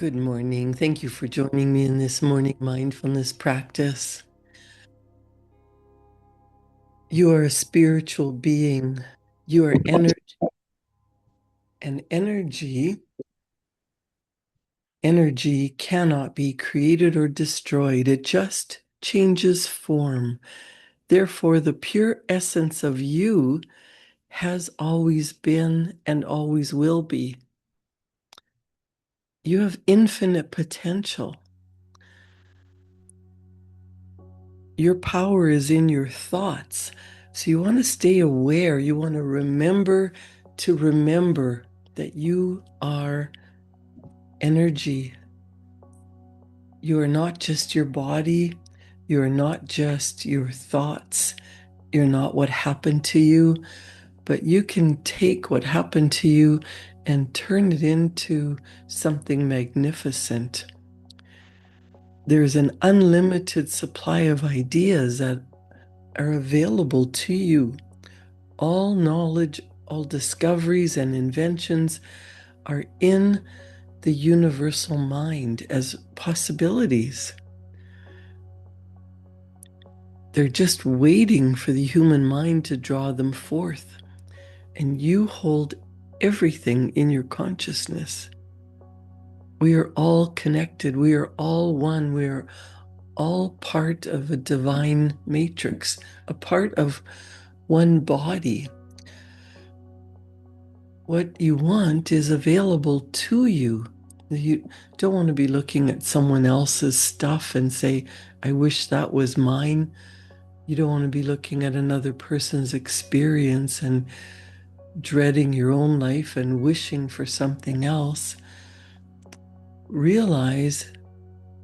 Good morning. Thank you for joining me in this morning mindfulness practice. You are a spiritual being. You are energy, and energy cannot be created or destroyed. It just changes form. Therefore, the pure essence of you has always been and always will be. You have infinite potential. Your power is in your thoughts. So you want to stay aware. You want to remember that you are energy. You are not just your body. You are not just your thoughts. You're not what happened to you, but you can take what happened to you and turn it into something magnificent. There's an unlimited supply of ideas that are available to you. All knowledge, all discoveries and inventions are in the universal mind as possibilities. They're just waiting for the human mind to draw them forth. And you hold everything in your consciousness. We are all connected. We are all one. We are all part of a divine matrix, a part of one body. What you want is available to you. You don't want to be looking at someone else's stuff and say, I wish that was mine. You don't want to be looking at another person's experience and dreading your own life and wishing for something else. Realize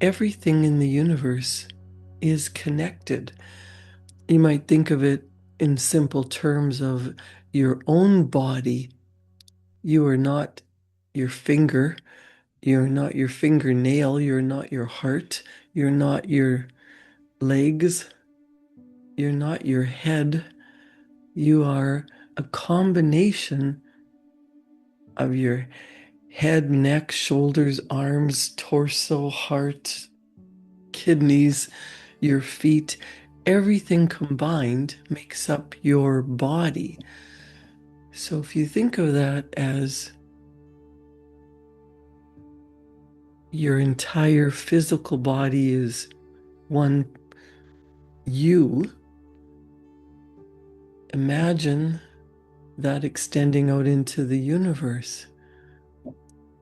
everything in the universe is connected. You might think of it in simple terms of your own body. You are not your finger. You're not your fingernail. You're not your heart. You're not your legs. You're not your head. You are a combination of your head, neck, shoulders, arms, torso, heart, kidneys, your feet. Everything combined makes up your body. So if you think of that as your entire physical body is one you, imagine that extending out into the universe.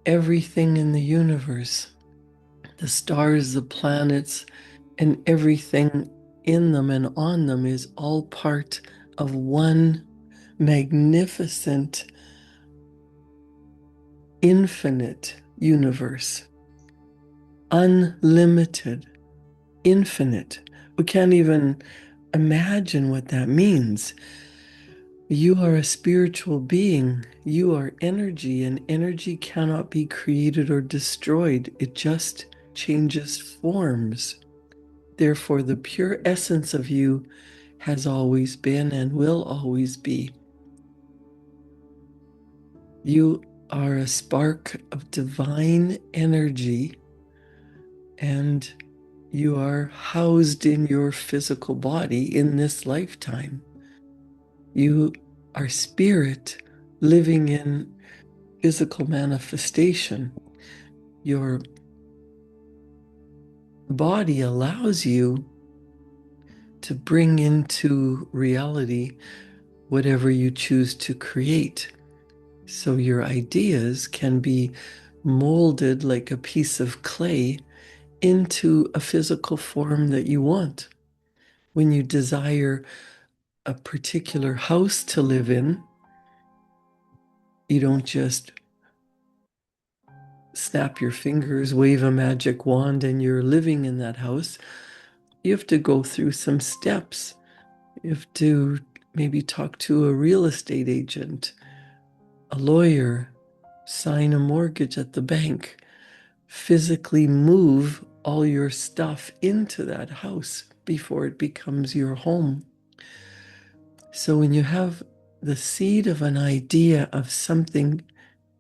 Everything in the universe, the stars, the planets, and everything in them and on them is all part of one magnificent, infinite universe. Unlimited, infinite. We can't even imagine what that means. You are a spiritual being. You are energy, and energy cannot be created or destroyed. It just changes forms. Therefore, the pure essence of you has always been and will always be. You are a spark of divine energy, and you are housed in your physical body in this lifetime. You are spirit living in physical manifestation. Your body allows you to bring into reality whatever you choose to create. So your ideas can be molded like a piece of clay into a physical form that you want. When you desire a particular house to live in, you don't just snap your fingers, wave a magic wand, and you're living in that house. You have to go through some steps. You have to maybe talk to a real estate agent, a lawyer, sign a mortgage at the bank, physically move all your stuff into that house before it becomes your home. So when you have the seed of an idea of something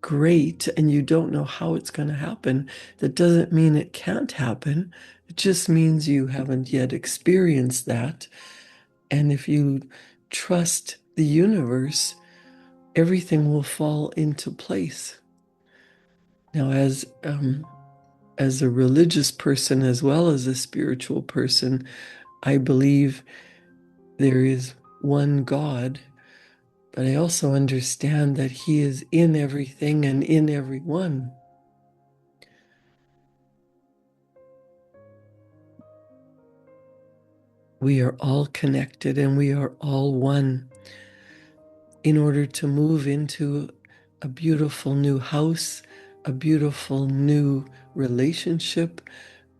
great and you don't know how it's going to happen, that doesn't mean it can't happen. It just means you haven't yet experienced that. And if you trust the universe, everything will fall into place. Now, as a religious person as well as a spiritual person, I believe there is one God, but I also understand that He is in everything and in everyone. We are all connected and we are all one. In order to move into a beautiful new house, a beautiful new relationship,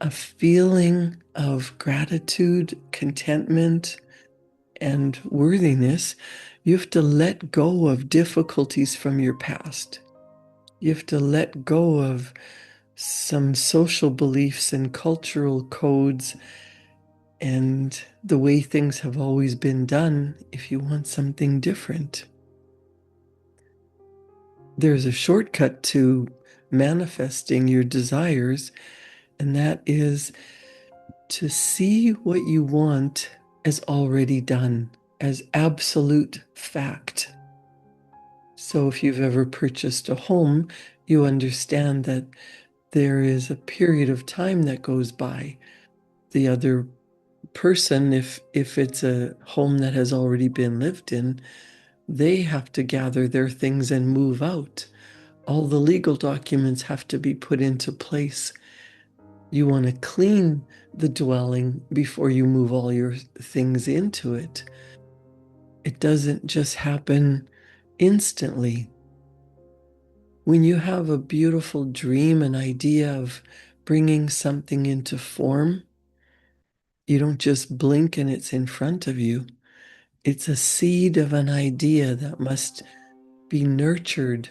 a feeling of gratitude, contentment, and worthiness, you have to let go of difficulties from your past. You have to let go of some social beliefs and cultural codes and the way things have always been done if you want something different. There's a shortcut to manifesting your desires, and that is to see what you want as already done, as absolute fact. So if you've ever purchased a home, you understand that there is a period of time that goes by. The other person, if it's a home that has already been lived in, they have to gather their things and move out. All the legal documents have to be put into place. You want to clean the dwelling before you move all your things into it. It doesn't just happen instantly. When you have a beautiful dream, an idea of bringing something into form, you don't just blink and it's in front of you. It's a seed of an idea that must be nurtured.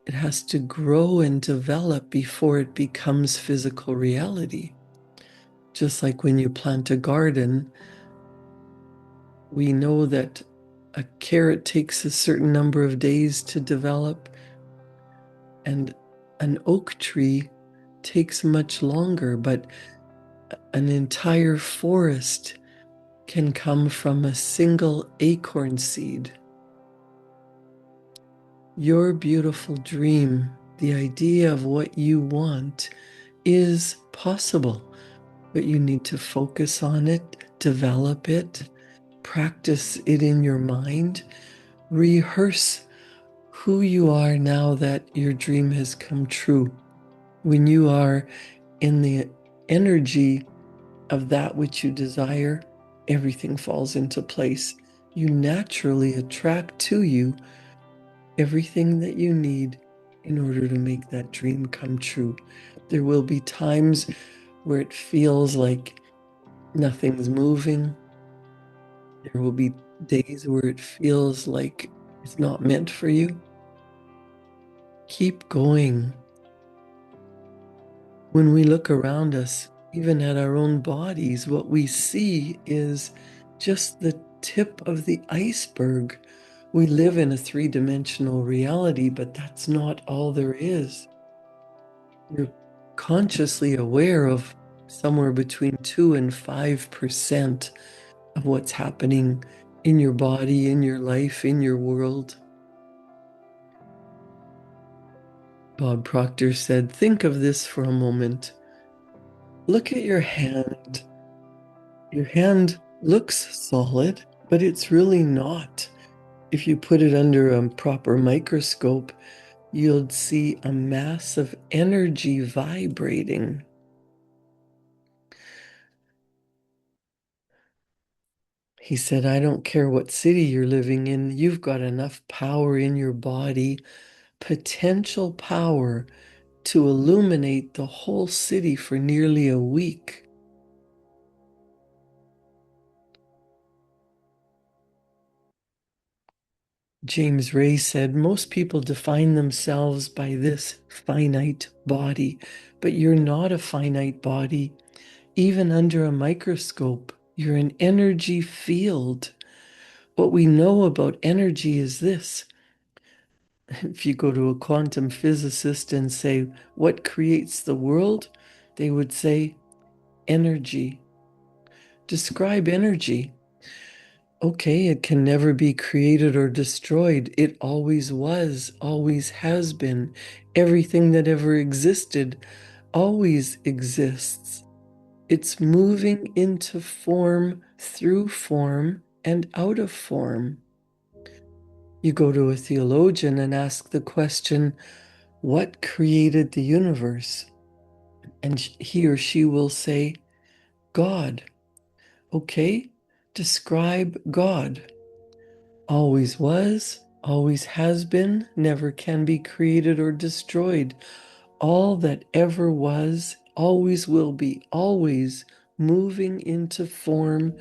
It has to grow and develop before it becomes physical reality. Just like when you plant a garden, we know that a carrot takes a certain number of days to develop, and an oak tree takes much longer, but an entire forest can come from a single acorn seed. Your beautiful dream, the idea of what you want, is possible, but you need to focus on it, develop it, practice it in your mind, rehearse who you are now that your dream has come true. When you are in the energy of that which you desire, everything falls into place. You naturally attract to you everything that you need in order to make that dream come true. There will be times where it feels like nothing's moving. There will be days where it feels like it's not meant for you. Keep going. When we look around us, even at our own bodies, what we see is just the tip of the iceberg. We live in a three-dimensional reality, but that's not all there is. You're consciously aware of somewhere between 2 and 5% of what's happening in your body, in your life, in your world. Bob Proctor said, think of this for a moment. Look at your hand. Your hand looks solid, but it's really not. If you put it under a proper microscope, you'll see a mass of energy vibrating. He said, I don't care what city you're living in, you've got enough power in your body, potential power to illuminate the whole city for nearly a week. James Ray said, most people define themselves by this finite body, but you're not a finite body. Even under a microscope, you're an energy field. What we know about energy is this. If you go to a quantum physicist and say, what creates the world? They would say, energy. Describe energy. Okay, it can never be created or destroyed. It always was, always has been. Everything that ever existed always exists. It's moving into form, through form, and out of form. You go to a theologian and ask the question, what created the universe? And he or she will say, God. Okay, describe God. Always was, always has been, never can be created or destroyed. All that ever was, always will be, always moving into form,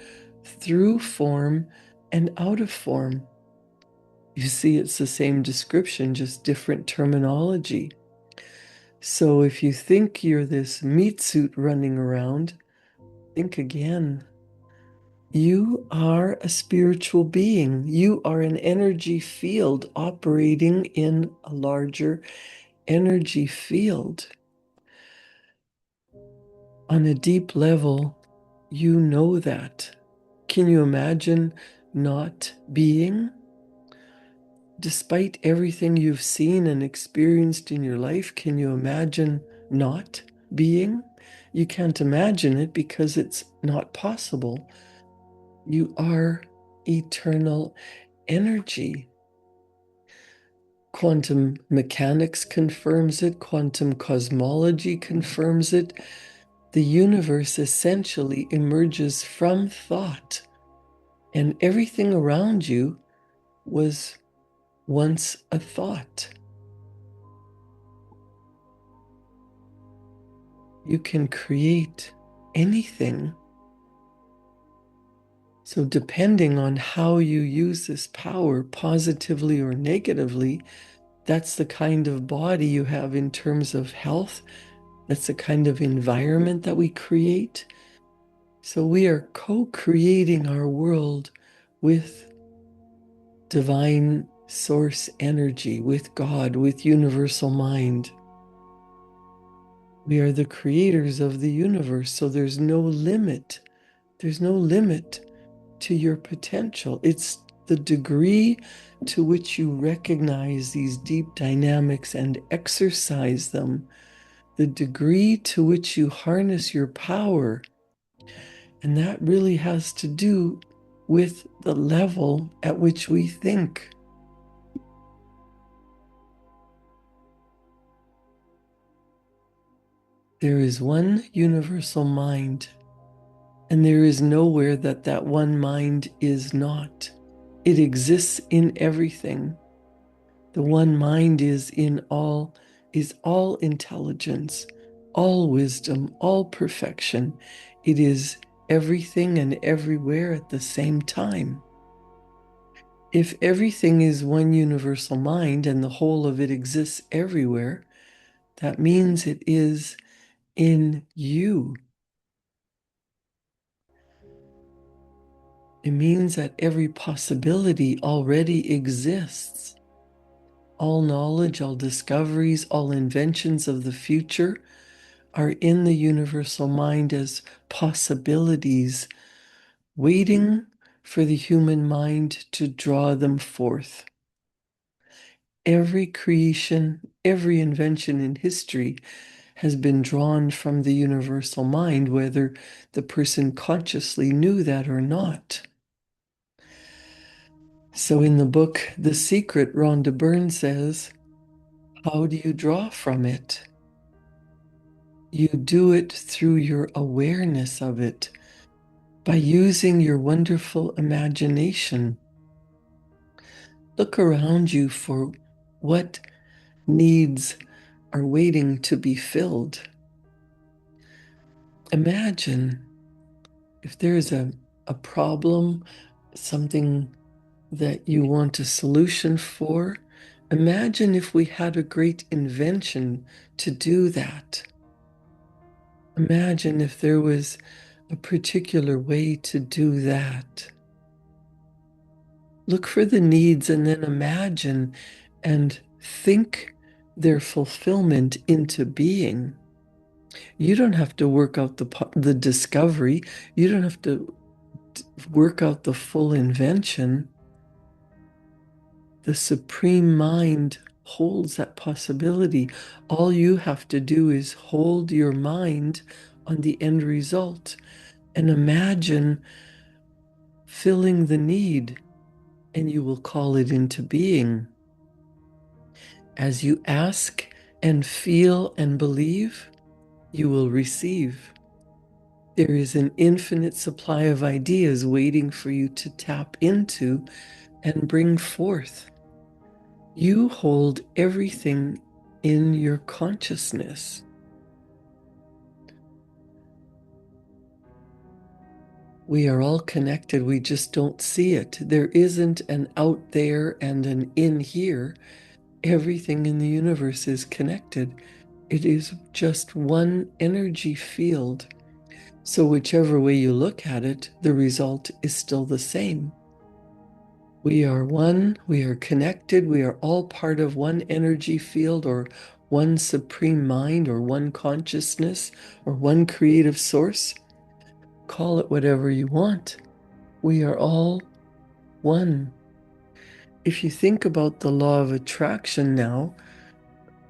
through form, and out of form. You see, it's the same description, just different terminology. So if you think you're this meat suit running around, think again. You are a spiritual being. You are an energy field operating in a larger energy field. On a deep level, you know that. Can you imagine not being? Despite everything you've seen and experienced in your life, can you imagine not being? You can't imagine it because it's not possible. You are eternal energy. Quantum mechanics confirms it, quantum cosmology confirms it. The universe essentially emerges from thought, and everything around you was once a thought. You can create anything. So, depending on how you use this power, positively or negatively, that's the kind of body you have in terms of health. That's the kind of environment that we create. So we are co-creating our world with divine source energy, with God, with universal mind. We are the creators of the universe, so there's no limit. There's no limit to your potential. It's the degree to which you recognize these deep dynamics and exercise them, the degree to which you harness your power. And that really has to do with the level at which we think. There is one universal mind, and there is nowhere that that one mind is not. It exists in everything. The one mind is all intelligence, all wisdom, all perfection. It is everything and everywhere at the same time. If everything is one universal mind and the whole of it exists everywhere, that means it is in you. It means that every possibility already exists. All knowledge, all discoveries, all inventions of the future are in the universal mind as possibilities, waiting for the human mind to draw them forth. Every creation, every invention in history has been drawn from the universal mind, whether the person consciously knew that or not. So in the book, The Secret, Rhonda Byrne says, how do you draw from it? You do it through your awareness of it, by using your wonderful imagination. Look around you for what needs are waiting to be filled. Imagine if there's a problem, something that you want a solution for. Imagine if we had a great invention to do that. Imagine if there was a particular way to do that. Look for the needs and then imagine and think their fulfillment into being. You don't have to work out the discovery. You don't have to work out the full invention. The Supreme Mind holds that possibility. All you have to do is hold your mind on the end result and imagine filling the need, and you will call it into being. As you ask and feel and believe, you will receive. There is an infinite supply of ideas waiting for you to tap into and bring forth. You hold everything in your consciousness. We are all connected, we just don't see it. There isn't an out there and an in here. Everything in the universe is connected. It is just one energy field. So whichever way you look at it, the result is still the same. We are one, we are connected, we are all part of one energy field or one supreme mind or one consciousness or one creative source. Call it whatever you want. We are all one. If you think about the law of attraction now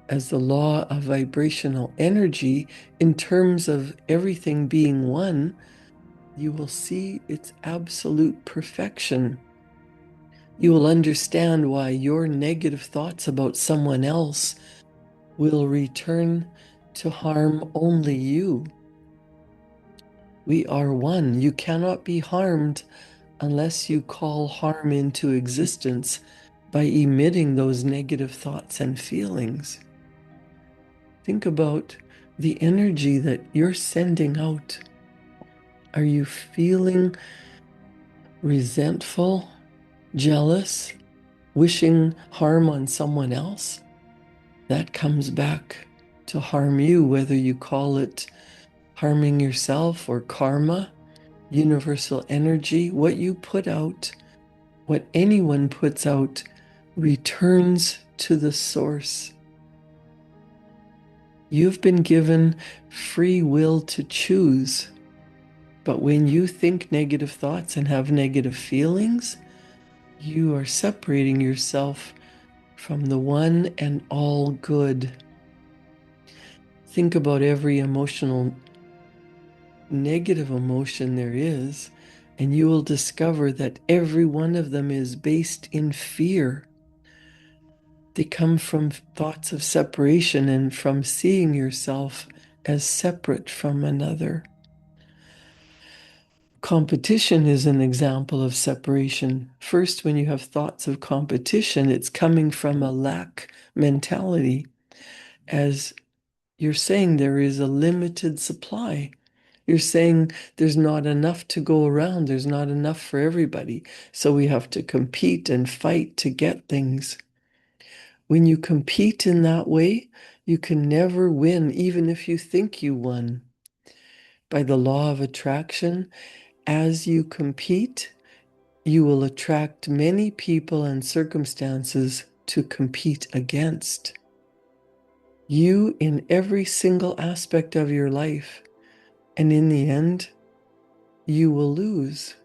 as the law of vibrational energy in terms of everything being one, you will see its absolute perfection. You will understand why your negative thoughts about someone else will return to harm only you. We are one. You cannot be harmed unless you call harm into existence by emitting those negative thoughts and feelings. Think about the energy that you're sending out. Are you feeling resentful, jealous, wishing harm on someone else? That comes back to harm you, whether you call it harming yourself or karma, universal energy. What you put out, what anyone puts out, returns to the source. You've been given free will to choose. But when you think negative thoughts and have negative feelings, you are separating yourself from the one and all good. Think about every negative emotion there is, and you will discover that every one of them is based in fear. They come from thoughts of separation and from seeing yourself as separate from another. Competition is an example of separation. First, when you have thoughts of competition, it's coming from a lack mentality. As you're saying, there is a limited supply. You're saying there's not enough to go around, there's not enough for everybody. So we have to compete and fight to get things. When you compete in that way, you can never win, even if you think you won. By the law of attraction, as you compete, you will attract many people and circumstances to compete against. You in every single aspect of your life. And in the end, you will lose.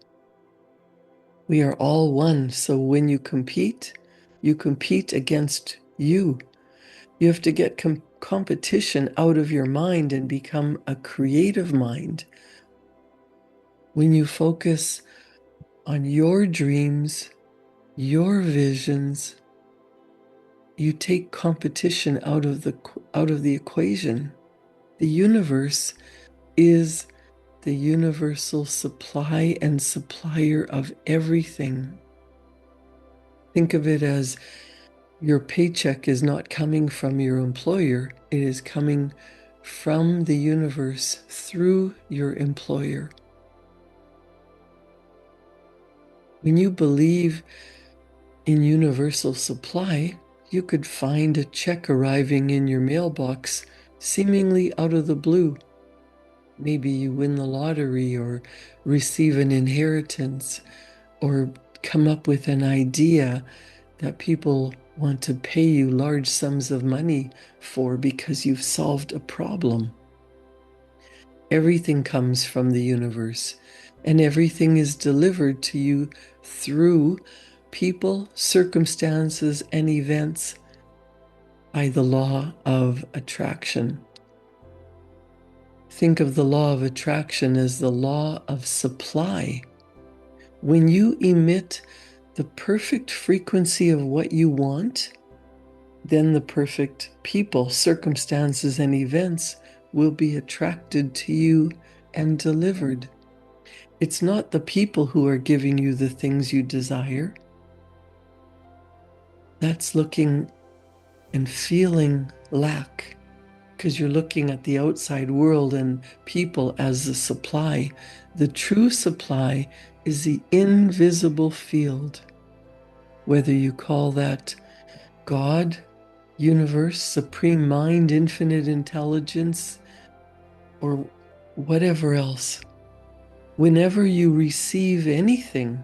We are all one. So when you compete against you. You have to get competition out of your mind and become a creative mind. When you focus on your dreams, your visions, you take competition out of the equation. The universe is the universal supply and supplier of everything. Think of it as your paycheck is not coming from your employer, it is coming from the universe through your employer. When you believe in universal supply, you could find a check arriving in your mailbox seemingly out of the blue. Maybe you win the lottery or receive an inheritance or come up with an idea that people want to pay you large sums of money for because you've solved a problem. Everything comes from the universe, and everything is delivered to you through people, circumstances, and events by the law of attraction. Think of the law of attraction as the law of supply. When you emit the perfect frequency of what you want, then the perfect people, circumstances, and events will be attracted to you and delivered. It's not the people who are giving you the things you desire. That's looking and feeling lack because you're looking at the outside world and people as the supply. The true supply is the invisible field, whether you call that God, universe, supreme mind, infinite intelligence, or whatever else. Whenever you receive anything,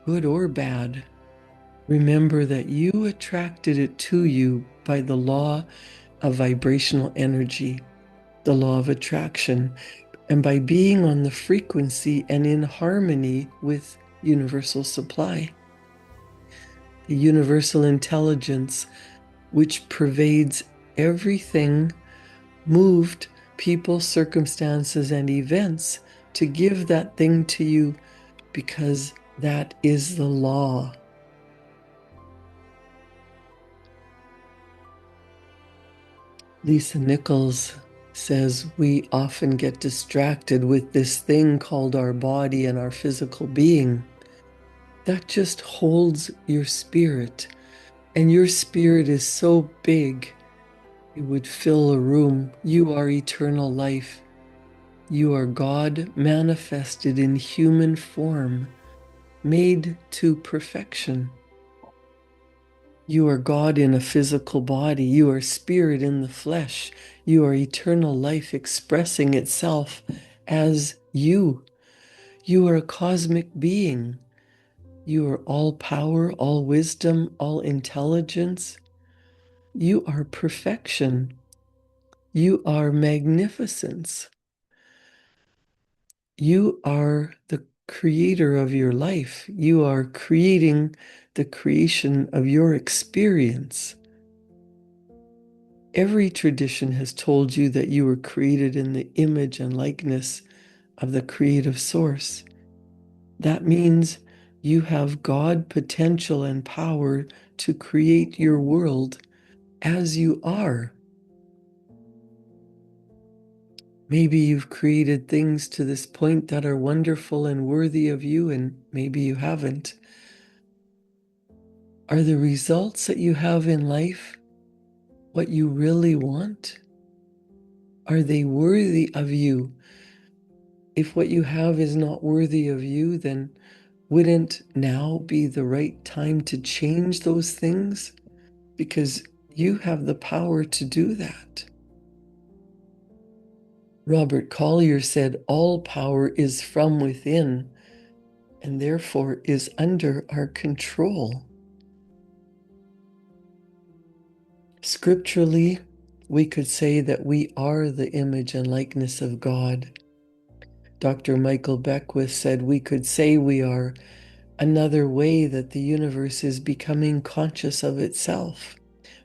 good or bad, remember that you attracted it to you by the law of vibrational energy, the law of attraction, and by being on the frequency and in harmony with universal supply, the universal intelligence which pervades everything, moved people, circumstances, and events to give that thing to you because that is the law. Lisa Nichols says we often get distracted with this thing called our body and our physical being. That just holds your spirit, and your spirit is so big it would fill a room. You are eternal life. You are God manifested in human form, made to perfection. You are God in a physical body. You are spirit in the flesh. You are eternal life expressing itself as you. You are a cosmic being. You are all power, all wisdom, all intelligence. You are perfection. You are magnificence. You are the creator of your life. You are creating the creation of your experience. Every tradition has told you that you were created in the image and likeness of the creative source. That means you have God potential and power to create your world as you are. Maybe you've created things to this point that are wonderful and worthy of you, and maybe you haven't. Are the results that you have in life what you really want? Are they worthy of you? If what you have is not worthy of you, then wouldn't now be the right time to change those things? Because you have the power to do that. Robert Collier said, all power is from within and therefore is under our control. Scripturally, we could say that we are the image and likeness of God. Dr. Michael Beckwith said we could say we are another way that the universe is becoming conscious of itself.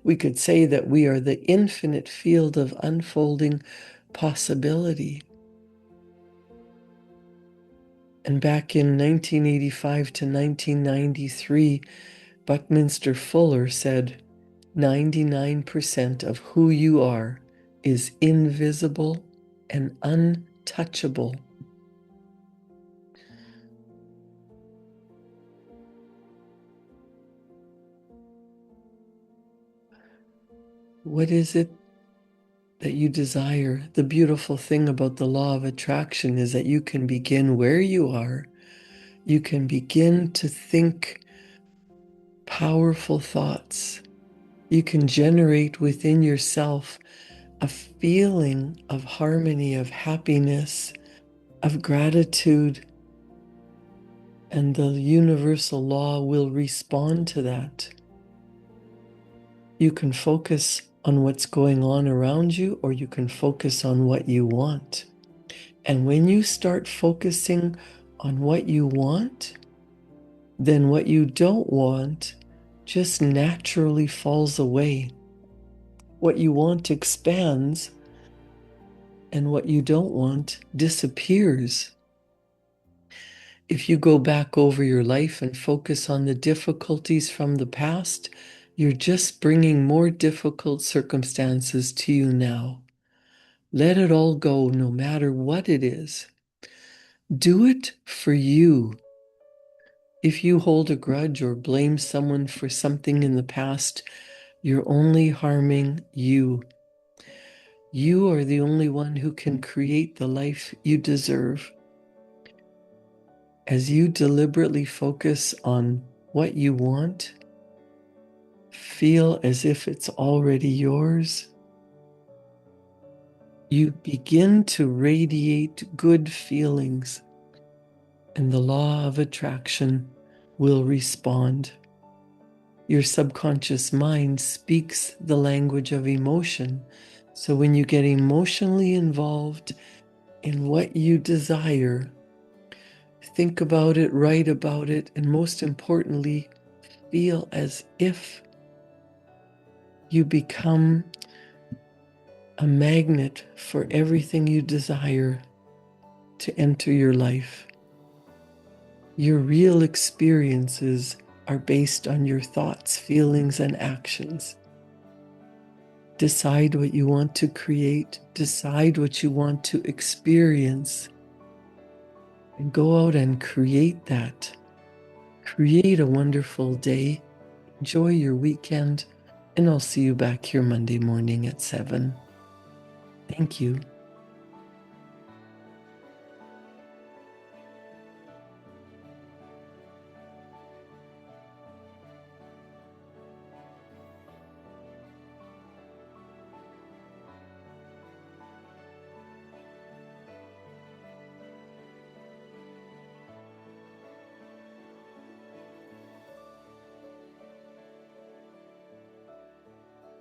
We could say that we are the infinite field of unfolding possibility. And back in 1985 to 1993, Buckminster Fuller said, 99% of who you are is invisible and untouchable. What is it that you desire? The beautiful thing about the law of attraction is that you can begin where you are. You can begin to think powerful thoughts. You can generate within yourself a feeling of harmony, of happiness, of gratitude, and the universal law will respond to that. You can focus on what's going on around you, or you can focus on what you want. And when you start focusing on what you want, then what you don't want just naturally falls away. What you want expands, and what you don't want disappears. If you go back over your life and focus on the difficulties from the past, you're just bringing more difficult circumstances to you now. Let it all go, no matter what it is. Do it for you. If you hold a grudge or blame someone for something in the past, you're only harming you. You are the only one who can create the life you deserve. As you deliberately focus on what you want, feel as if it's already yours. You begin to radiate good feelings, and the law of attraction will respond. Your subconscious mind speaks the language of emotion. So when you get emotionally involved in what you desire, think about it, write about it, and most importantly, feel as if you become a magnet for everything you desire to enter your life. Your real experiences are based on your thoughts, feelings, and actions. Decide what you want to create, decide what you want to experience, and go out and create that. Create a wonderful day. Enjoy your weekend, and I'll see you back here Monday morning at 7. Thank you.